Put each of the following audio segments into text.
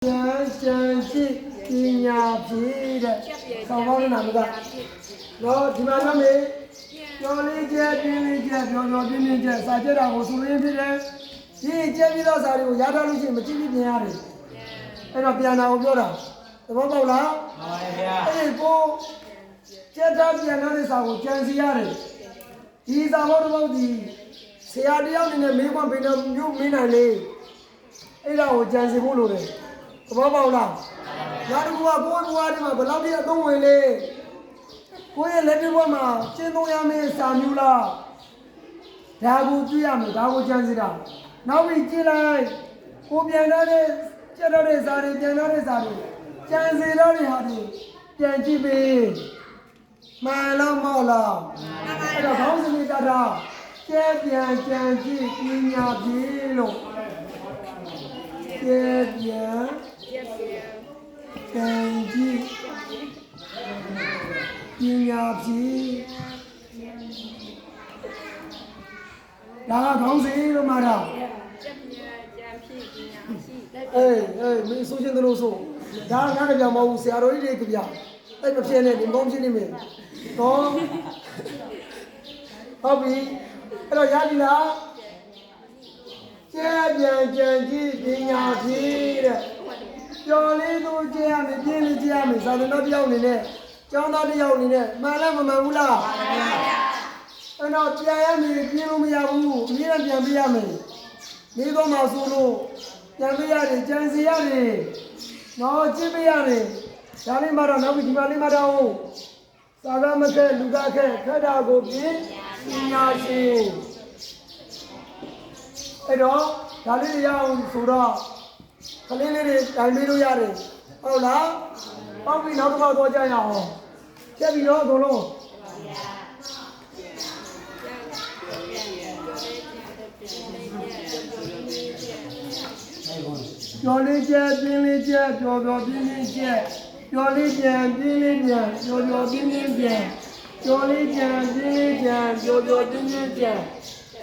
ကျင့်ပညာဖြည့်တဲ့ဆောင်းကောင်းနာမကနော်ဒီမှာတော့မေကျော်လေးကျဲပြင်းလေးကျဲပြောပြင်းပြင်းကျဲစာကျက်တာကိုသူရင်းဖြစ်တယ်ဒီကျဲပြီးတော့စာတွေကိုရထားလို့ရှိရင်မကြည့်ပြီးပြင်ရတယ်အဲ့တော့ပြန်လာကိုပြောတာသဘောပေါက်လားမှန်ပါဗျာအဲ့ကိုကျက်ထားပြန်တဲ့စာကိုကြံစီရတယ်ဒီစာဘောတစ်ပုဒ်ဒီဆရာတယောက်နေနဲ့မေးခွန်းပေးတော့မြို့မင်းနိုင်လေအဲ့ဒါကိုကြံစီဖို့လိုတယ်သဘောပေါက်လားညာတကူကကိုယ်ဘဝဒီမှာဘယ်လောက်ထိအသုံးဝင်လဲကိုယ့်ရဲ့လက်တွေ့ဘဝမှာကျင့်သုံးရမယ့်စာမျိုးလားဒါကိုကြည့်ရမယ်ဒါကိုကြံစီတာနောက်ပြီးကြည့်လိုက်ကိုပြန်လာတဲ့ကျက်တော့တဲ့စာတွေပြန်လာတဲ့စာတွေကြံစီတော့တဲ့ဟာတွေပြန်ကြည့်ပေးမှန်လားမဟုတ်လားအဲ့တော့ခေါင်းစဉ်ကတာကျဲပြန်ကြံကြည့်ပညာပြေလို့ကျဲပြန်ကြံကြည့်ပညာပြေဒါကခေါင်းစဉ်လို့မှာတာမင်းဆိုချင်တယ်လို့ဆိုဒါကငါကြပြမဟုတ်ဘူးဆရာတော်ကြီးတွေကြပြအဲ့မဖြစ်နဲ့ဒီကောင်းဖြစ်နေမယ်နော်ဟုတ်ပြီအဲ့တော့ရပြီလားကျဲပြန်ကြံကြည့်ပညာဖြည့်တဲ့ကျော်လေးသူကျဲရမယ်ပြင်းလေးကျဲရမယ်သာသနာတစ်ယောက်အနေနဲ့ကျောင်းသားတစ်ယောက်အနေနဲ့မှန်လားမမှန်ဘူးလားမှန်ပါဗျာအဲ့တော့ပြန်ရမယ်ပြင်းလို့မရဘူးအမြဲတမ်းပြန်ပြရမယ်မိတော့မှဆိုလို့ပြန်ပြရတယ်ကြံစီရတယ်နော်ကြည့်ပြရတယ်ဒါလေးမှတော့နောက်ပြီးဒီမှာလေးမှတော့သာဂမခက်လူကခက်ခက်တာကိုပြင်းပညာရှင်အဲ့တော့ဒါလေးရအောင်ဆိုတော့ကလေးလေးတွေတိုင်ပေးလို့ရတယ်ဟုတ်လားပေါက်ပြီးနောက်တစ်ခါတော့ကြရအောင်ကျက်ပြီးတော့အကုန်လုံးကျော်လေးကျက်ပြင်းလေးကျက်ပျော်ပြင်းလေးကျက်ကျော်လေးပြန်ပြင်းလေးပြန်ပျော်ပြင်းပြန်ကျော်လေးပြန်ပြင်းလေးပြန်ပျော်ပြင်းပြန်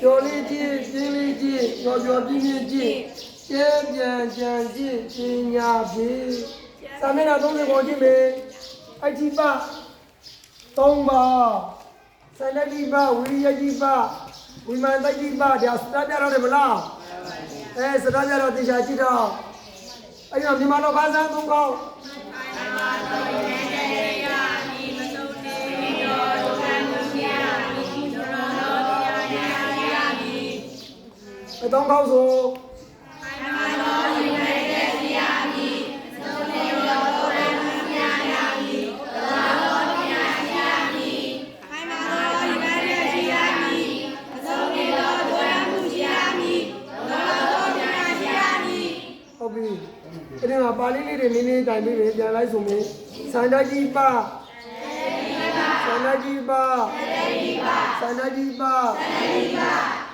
ကျော်လေးကြည့်ပြင်းလေးကြည့်ပျော်ပြင်းကြည့်ကျဲပြန်ကြံကြည့်ပညာဖြည့်စာမျက်နှာ30ကိုကြည့်မယ်အကြည့်ပါ3ပါစန္ဒတိပါဝိရိယတိပါဝိမာန်တတိပါဒါစတာပြရတယ်မလားစတာပြတော့တရားကြည့်တော့အဲ့တော့မြန်မာလိုဘာသာ3ခေါက်3ခေါက်ဆိုအဲ့ဒါပါဠိလေးတွေနည်းနည်းတိုင်ပြီးပြန်လိုက်ဆိုမယ်စန္ဒကြီးပါစန္ဒကြီးပါစန္ဒကြီးပါ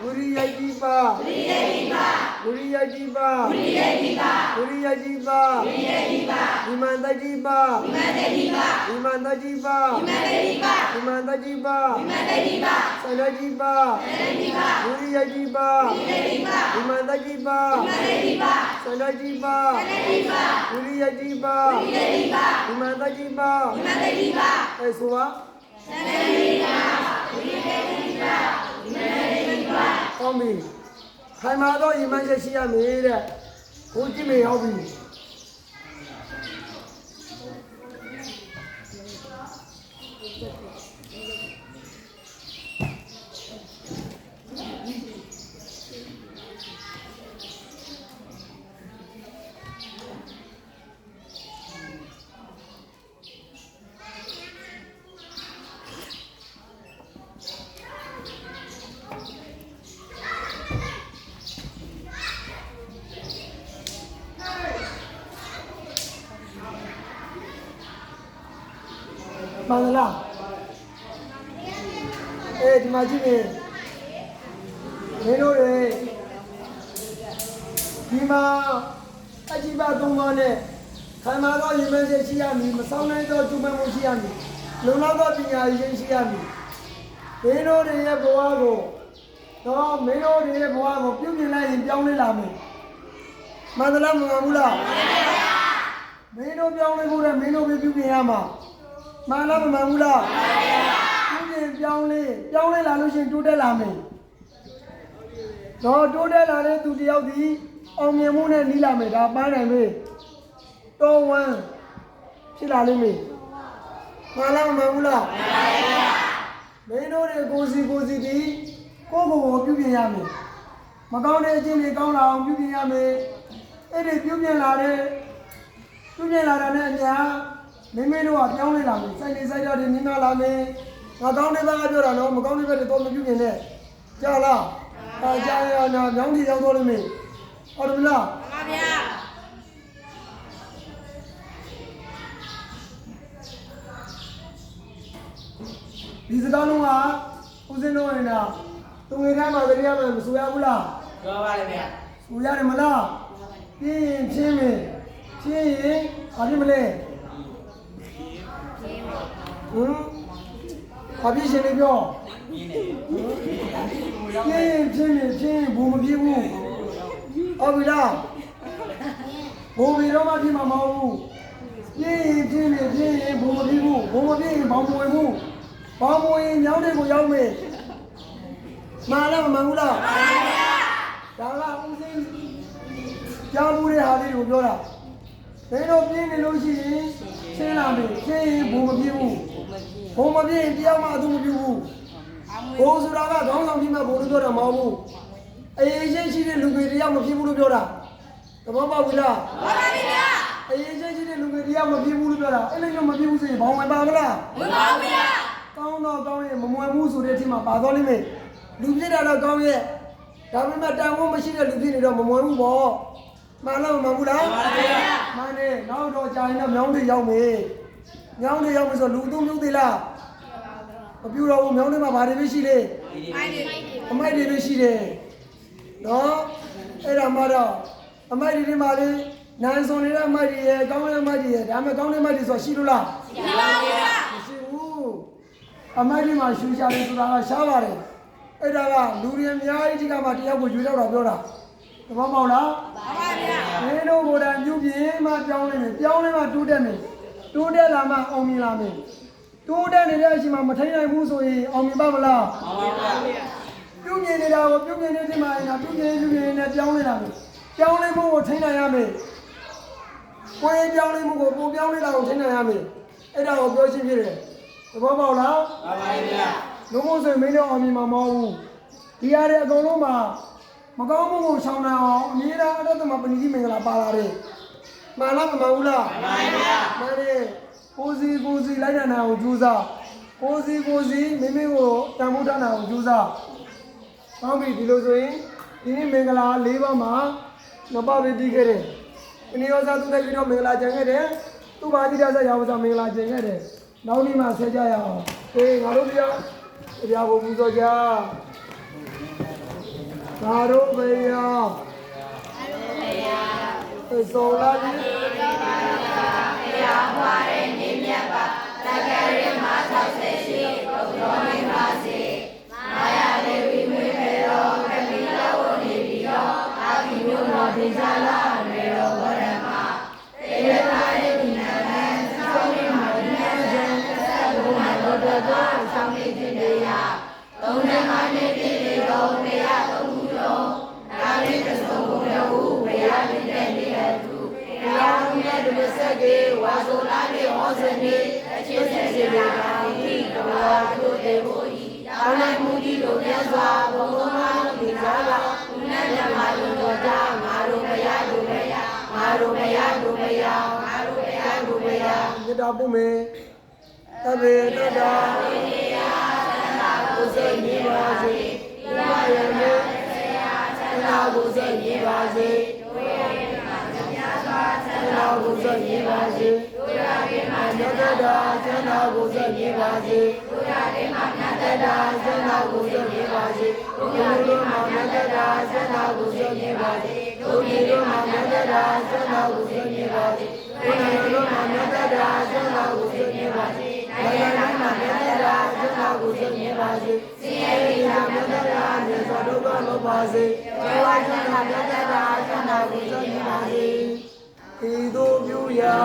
ဝိရိယကြီးပါဝိရိယကြီးပါဝိရိယကြီးပါဝိရိယကြီးပါဝိရိယကြီးပါဝိမာန်တကြီးပါဝိမာန်တကြီးပါဝိမာန်တကြီးပါဝိမာန်တကြီးပါဝိမာန်တကြီးပါစန္ဒကြီးပါဝိရိယကြီးပါဝိမာန်တကြီးပါစန္ဒကြီးပါဝိရိယကြီးပါဝိမာန်တကြီးပါအဲဆိုပါစန္ဒကြီးပါဝိရိယကြီးပါဝိမာန်တကြီးပါဟောမီခိုင်မာတော့ယမန်ချက်ရှိရမယ်တဲ့ဘုန်းကြီးမေဟောပြီမှန်လားဒီမှာကြည့်နေမင်းတို့တွေဒီမှာအကြည့်ပါ3ပါးနဲ့ခံမာတော့ရင်မင်းရှိရမည်မဆောင်နိုင်တော့ကျူမမှုရှိရမည်လုံလောက်တော့ပညာရင်းရှိရမည်မင်းတို့တွေရဲ့ဘဝကိုတော့မင်းတို့တွေရဲ့ဘဝကိုပြုပြင်လိုက်ရင်ပြောင်းလဲလာမယ်မှန်လားမမှန်ဘူးလား တို့ပြောင်းလဲဖို့တဲ့မင်းတို့ပဲပြုပြင်ရမှာမှန်လားမမှန်ဘူးလားမှန်ပါဗျာပြုပြင်ပြောင်းလဲလာလို့ရှိရင်တိုးတက်လာမယ်တော့တိုးတက်လာတဲ့သူတယောက်ဒီအောင်မြင်မှုနဲ့နီးလာမယ်ဒါပန်းနိုင်ပြီတော်ဝမ်းဖြစ်လာလိမ့်မယ်မှန်လားမမှန်ဘူးလားမှန်ပါဗျာမင်းတို့တွေကိုစီဒီကိုပြုပြင်ရမယ်မကောင်းတဲ့အကျင့်တွေကောင်းလာအောင်ပြုပြင်ရမယ်အဲ့ဒီပြုပြင်လာတာနဲ့အညာမိတို့ကပြောင်းလဲလာမယ်စိုက်နေစိုက်တာတွေမြင်လာမယ်ငါကောင်းတဲ့ဘက်ကပြောတာနော်မကောင်းတဲ့ဘက်တွေတော့မပြုပြင်နဲ့ကြားလားကြားရအောင်ညောင်းတီရောက်တော့လိမ့်မယ်ဟုတ်တယ်မလားမှန်ပါဗျာဒီစကားလုံးကဦးစင်းတို့ရင်တော့သူငယ်တိုင်းမှာတရားမှမဆိုရဘူးလားပြောပါတယ်ဗျာဆိုရတယ်မလားပြင်းဖြင်းရင်ဘာဖြစ်မလဲဘာဖြစ်ရှင်လေးပြောပြင်းဘူးမဖြစ်ဘူးဟုတ်ပြီလားဘူဘီတော့မဖြစ်မှာမဟုတ်ဘူးပြင်းဘူးမဖြစ်ဘူးဘူမဖြစ်ရင်ဘောင်းမဝင်ဘူးဘောင်းမဝင်ညောင်းတွေကိုရောက်မယ်မှန်လားမမှန်ဘူးလားမှန်ပါဗျာဒါကဦးစင်းကြားမှုတဲ့ဟာလေးကိုပြောတာဘယ်တော့ပြင်းနေလို့ရှိရင်ရှင်းလာမယ်ရှင်းရင်ဘုံမပြင်းဘူးဘုံမပြင်းတရားမှအတူမပြဘူးဘုံဆိုတာကခေါင်းဆောင်ပြီးမှဘုံလို့ပြောတာမဟုတ်ဘူးအေးရှိတဲ့လူတွေတရားမပြင်းဘူးလို့ပြောတာသဘောပေါက်ပြီလားမှန်ပါဗျာအေးရှိတဲ့လူတွေတရားမပြင်းဘူးလို့ပြောတာအဲ့လိုမျိုးမပြင်းဘူးဆိုရင်ဘောင်ဝင်ပါမလားဝင်ပါဗျာကောင်းရင်မမွန်ဘူးဆိုတဲ့အချိန်မှာပါသွားလိမ့်မယ်လူပြစ်တာတော့ကောင်းရဲ့ဒါပေမဲ့တန်ဖိုးမရှိတဲ့လူပြစ်နေတော့မမွန်ဘူးပေါ့မှန်လားမမှန်ဘူးလားမှန်ပါဗျာမှန်တယ်နောက်တော့ကြာရင်တော့မြောင်းတွေရောက်မယ်ဆိုလူသုံးမျိုးသေးလားမပြူတော့ဘူးမြောင်းတွေမှာဘာတွေပဲရှိလဲအမိုက်တွေပဲရှိတယ်နော်အဲ့ဒါမှတော့အမိုက်တွေမှာလေနိုင်စုံနေတဲ့အမိုက်တွေရဲ့ကောင်းတဲ့အမိုက်တွေရဲ့ဒါပေမဲ့ကောင်းတဲ့အမိုက်တွေဆိုရှိလို့လားရှိပါဘူးဗျာမရှိဘူးအမိုက်တွေမှာရှူရှာတယ်ဆိုတာကရှားပါတယ်အဲ့ဒါကလူတွေအများကြီးဒီကမှတယောက်ကိုရွေးတော့တာပြောတာသဘောပေါက်လားမှန်ပါဗျာမင်းတို့ကိုယ်တိုင်ပြုပြင်မှပြောင်းလဲမယ်တိုးတက်လာမှအောင်မြင်လာမယ်တိုးတက်နေတဲ့အချိန်မှာမထိန်နိုင်ဘူးဆိုရင်အောင်မြင်ပါမလားမှန်ပါဗျာပြုပြင်နေတာကိုပြုပြင်နေချိန်မှာပြုပြင်နဲ့ပြောင်းလဲလာမယ်ပြောင်းလဲမှုကိုထိန်နိုင်ရမယ်ကိုယ်ပြောင်းလဲမှုကိုပုံပြောင်းလဲတာကိုထိန်နိုင်ရမယ်အဲ့ဒါကိုပြောရှင်းဖြစ်တယ်သဘောပေါက်လားမှန်ပါဗျာလုံးဝဆိုမင်းတို့အောင်မြင်မှာမဟုတ်ဘူးဒီရတဲ့အကုန်လုံးမှာမကောင်းမှုကိုရှောင်နိုင်အောင်အမြဲတမ်းအတ္တမပဏိတိမင်္ဂလာပါလာတယ်မှန်လားမမှန်ဘူးလားမှန်ပါဗျာမှန်တယ်ကိုစီလိုက်တဲ့နာကိုကြိုးစားကိုစီမိမိကိုတန်ဖိုးထားနာကိုကြိုးစားကောင်းပြီဒီလိုဆိုရင်ဒီနေ့မင်္ဂလာ၄ပါးမှာနှစ်ပါးပဲပြီးခဲ့တယ်အနိယောဇသူတိုက်ပြီးတော့မင်္ဂလာကျန်ခဲ့တယ်သူ့ဘာတိရဆက်ရောမင်္ဂလာကျန်ခဲ့တယ်နောက်နေ့မှဆက်ကြရအောင်ငါတို့တရားကိုပူဇော်ကြငါတို့ဘုရားသောလာတိတရားပွားတဲ့နေမြတ်ပါတက္ကရာမှာ60ရှိဘုရားမင်းပါစေမာယာဒေဝီမွေးပေတော်ကတိတော်ဝင်ပြီးတော့အာဘိမျိုးတော်ဒေသလာရေတော်ဝရမတေရတာရဲ့ဒီနာမည်သောင်းနေမှာဒီနာမည်ဆက်ဘုရားတော်တော်ဆောင်းနေခြင်းတရားသုံးနှစ်မှနေတည်တော်တရားသုံးခုတော်ဒါလေးတစ်စုံဘုရားဟုဝေယပြည့်တဲ့နေရာသူတရားတော်ရဲ့ဒုစက်ကေဝါဆိုလာနေဟောစနေအချင်းချင်းစီရာတိတော်တို့တေဟိုဤတောင်းလိုက်မှုကြီးတို့မြတ်စွာဘုရားတော်ဒီသာလာဘုရားမြတ်မာတော်တာငါတို့ဘုရားတို့ဘုရားငါတို့ဘုရားတို့ဘုရားငါတို့ဘုရားတို့ဘုရားမြတ်တော်ပုမေသဗ္ဗေတ္တာဝိနည်းကိုစိတ်မြပါစေဒီမှာရမယ်ဆရာဆရာကိုစိတ်မြပါစေတို့ရရင်မှာတရားစွာဆရာကိုစိတ်မြပါစေတို့ရရင်မှာမြတ်တာဆရာကိုစိတ်မြပါစေတို့ရရင်မှာမြတ်တာဆရာကိုစိတ်မြပါစေတို့ရရင်မှာမြတ်တာဆရာကိုစိတ်မြပါစေတို့ရရင်မှာမြတ်တာဆရာကိုစိတ်မြပါစေတို့ရရင်မှာမြတ်တာဆရာကိုစိတ်မြပါစေနိုင်ငံတိုင်းမှာမြတ်တာဆရာကိုစိတ်မြပါစေစီရင်ရမြတ်တာမြေစောဒုက္ခလောပါစေဘဝချမ်းသာမြတ်တာဆရာကိုစိတ်မြပါစေ ဤသို့ပြုရာ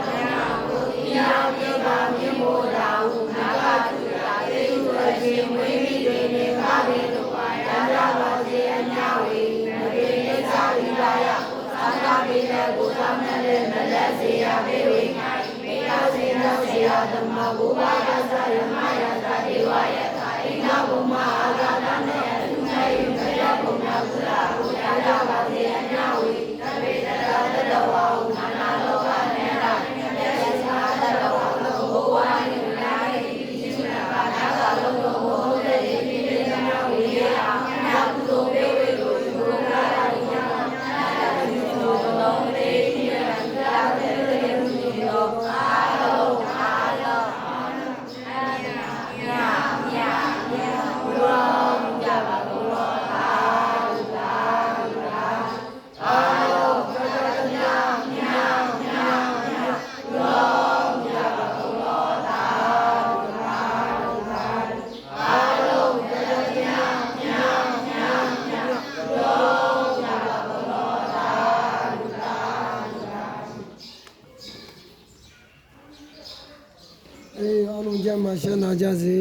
မြတ်မြတ်ပါမြတ်မောတာဟုနာဂတုတာသေသူအရှင်ဝိမိတွင်နေကားသည်တို့တန်ကြပါစေအမြဝေမကေယသာရိလာယသာသာပိနကိုသာမလည်းမလက်စေရပေဝေမေတ္တာစေနစေယသမဘုရားကသယမယတာဒေဝယတာဣန္ဒဘုမအာဂတမေသူနေမယဘုံနာကုလာဘုရားကြပါစေအမြဝေသဗ္ဗေတရတတဝါဟုနာနာလောကနေရာမြတ်စွာဘုရားတော်ဘုရားနိဗ္ဗာန်၏ဒီနာဘာနာကလုံးတော်ဘုရားရဲ့ဒီနေ့ကမြဝေယနာကုသိုလ်ပေဝေကိုဘုရားရာယနာတိသောလုံးလေးဒီရန်တာတဲ့ရေမြည်တော်အားလုံးအားလုံးမြဘုရားမြတ်ပါဘုရားအားလုံးကြကြမြမြရောမြတ်ပါဘုရားအားလုံးကြကြမြမြရောမြတ်ပါဘုရားအေးအားလုံးကြမှာရှင်းနာကြစေ